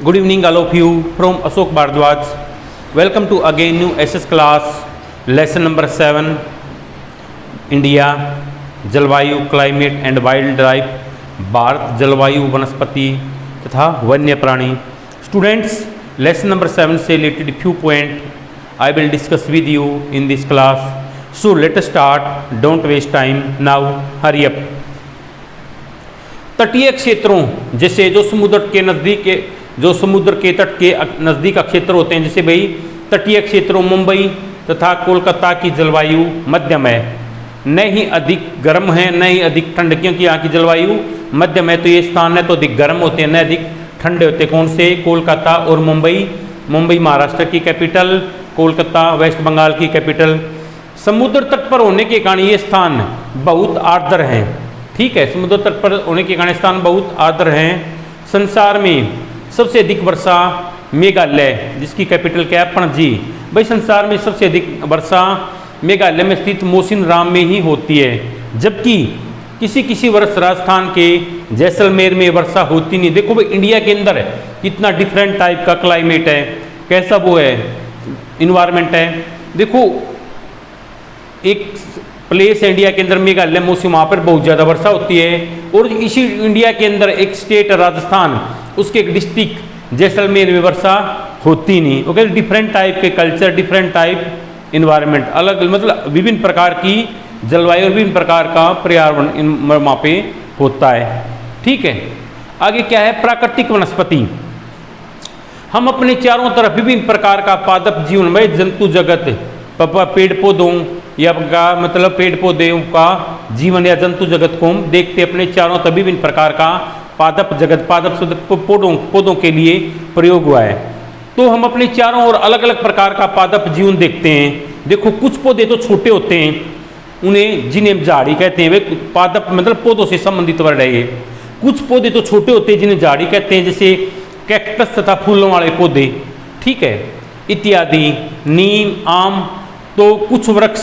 Good evening all of you from Ashok Bhardwaj. Welcome to again new SS class lesson number 7 India जलवायु climate and wild life, Bharat जलवायु वनस्पति तथा वन्य प्राणी। Students, lesson number 7 से related few point I will discuss with you in this class. So let us start, don't waste time, now hurry up. तटीय क्षेत्रों जैसे जो समुद्र के नज़दीक के समुद्र के तट के नज़दीक का क्षेत्र होते हैं, जैसे भाई तटीय क्षेत्रों मुंबई तथा कोलकाता की जलवायु मध्यम है, न ही अधिक गर्म है न ही अधिक ठंड, क्योंकि यहाँ की जलवायु मध्यम है। तो ये स्थान है तो अधिक गर्म होते हैं न अधिक ठंडे होते हैं। कौन से? कोलकाता और मुंबई। मुंबई महाराष्ट्र की कैपिटल, कोलकाता वेस्ट बंगाल की कैपिटल। समुद्र तट पर होने के कारण ये स्थान बहुत आर्द्र हैं। ठीक है, समुद्र तट पर होने के कारण स्थान बहुत आर्द्र हैं। संसार में सबसे अधिक वर्षा मेघालय, जिसकी कैपिटल क्या है? पणजी। भाई संसार में सबसे अधिक वर्षा मेघालय में स्थित मौसिनराम में ही होती है, जबकि किसी वर्ष राजस्थान के जैसलमेर में वर्षा होती नहीं। देखो भाई इंडिया के अंदर कितना डिफरेंट टाइप का क्लाइमेट है, कैसा वो है इन्वायरमेंट है। देखो एक प्लेस है इंडिया के अंदर मेघालय मौसम, वहाँ पर बहुत ज़्यादा वर्षा होती है। और इसी इंडिया के अंदर एक स्टेट राजस्थान, उसके एक डिस्ट्रिक्ट जैसलमेर में वर्षा होती नहीं। ओके, डिफरेंट टाइप के कल्चर, डिफरेंट टाइप इन्वायरमेंट, अलग मतलब विभिन्न प्रकार की जलवायु और विभिन्न प्रकार का पर्यावरण वहाँ पे होता है। ठीक है, आगे क्या है? प्राकृतिक वनस्पति। हम अपने चारों तरफ विभिन्न प्रकार का पादप जीवन में जंतु जगत, पेड़ पौधों या मतलब पेड़ पौधों का जीवन या जंतु जगत को हम देखते अपने चारों तरफ। विभिन्न प्रकार का पादप जगत, पादप शब्द पौधों के लिए प्रयोग हुआ है। तो हम अपने चारों ओर अलग अलग प्रकार का पादप जीवन देखते हैं। देखो कुछ पौधे तो छोटे होते हैं, उन्हें जिन्हें झाड़ी कहते हैं, वे पादप मतलब पौधों से संबंधित वर्ड है ये। कुछ पौधे तो छोटे होते हैं जिन्हें झाड़ी कहते हैं, जैसे कैक्टस तथा फूलों वाले पौधे, ठीक है, इत्यादि, नीम, आम। तो कुछ वृक्ष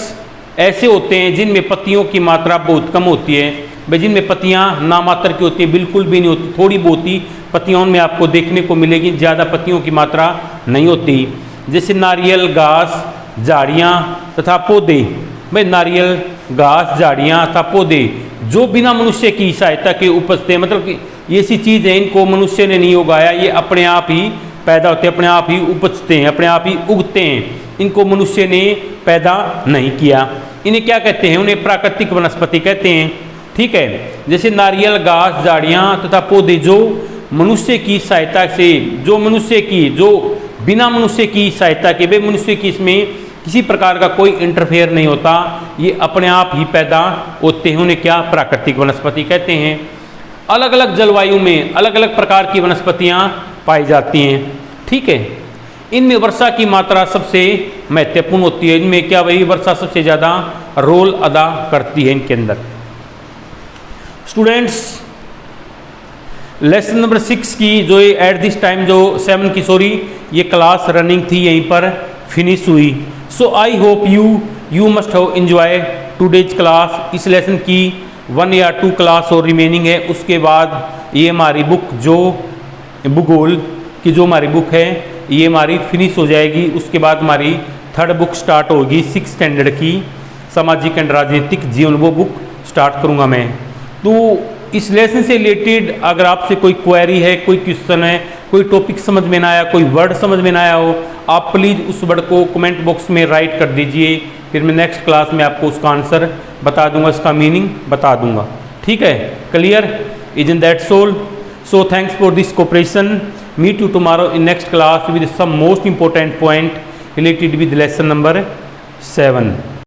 ऐसे होते हैं जिनमें पत्तियों की मात्रा बहुत कम होती है, भाई जिनमें पत्तियां नामात्र की होती है, बिल्कुल भी नहीं होती, थोड़ी बहुत ही पत्तियों में आपको देखने को मिलेगी, ज़्यादा पत्तियों की मात्रा नहीं होती। जैसे नारियल, घास, झाड़ियाँ तथा पौधे। भाई नारियल, घास, झाड़ियाँ तथा पौधे जो बिना मनुष्य की सहायता के उपजते हैं, मतलब कि ये ऐसी चीज़ है इनको मनुष्य ने नहीं उगाया, ये अपने आप ही पैदा होते हैं, अपने आप ही उपजते हैं, अपने आप ही उगते हैं, इनको मनुष्य ने पैदा नहीं किया। इन्हें क्या कहते हैं? उन्हें प्राकृतिक वनस्पति कहते हैं। ठीक है, जैसे नारियल, घास, झाड़ियाँ तथा पौधे जो मनुष्य की सहायता से, जो बिना मनुष्य की सहायता के, वे मनुष्य की इसमें किसी प्रकार का कोई इंटरफेयर नहीं होता, ये अपने आप ही पैदा होते हैं, उन्हें क्या? प्राकृतिक वनस्पति कहते हैं। अलग अलग जलवायु में अलग अलग प्रकार की वनस्पतियाँ पाई जाती हैं। ठीक है, इनमें वर्षा की मात्रा सबसे महत्वपूर्ण होती है। इनमें क्या? वही वर्षा सबसे ज़्यादा रोल अदा करती है इनके अंदर। स्टूडेंट्स, लेसन नंबर 6 की जो एट दिस टाइम जो 7 की ये क्लास रनिंग थी, यहीं पर फिनिश हुई। So I hope you must have enjoy today's class. इस लेसन की 1 या 2 क्लास और रिमेनिंग है। उसके बाद ये हमारी बुक जो भूगोल की जो हमारी बुक है ये हमारी फिनिश हो जाएगी। उसके बाद हमारी 3rd बुक स्टार्ट होगी 6th स्टैंडर्ड की, सामाजिक एंड राजनीतिक जीवन, वो बुक स्टार्ट करूँगा मैं। तो इस लेसन से रिलेटेड अगर आपसे कोई क्वेरी है, कोई क्वेश्चन है, कोई टॉपिक समझ में ना आया, कोई वर्ड समझ में ना आया हो, आप प्लीज़ उस वर्ड को कमेंट बॉक्स में राइट कर दीजिए, फिर मैं नेक्स्ट क्लास में आपको उसका आंसर बता दूंगा, इसका मीनिंग बता दूंगा। ठीक है, clear? Isn't that soul? So thanks for this cooperation. Meet you tomorrow in next class with some most important point related with lesson number 7.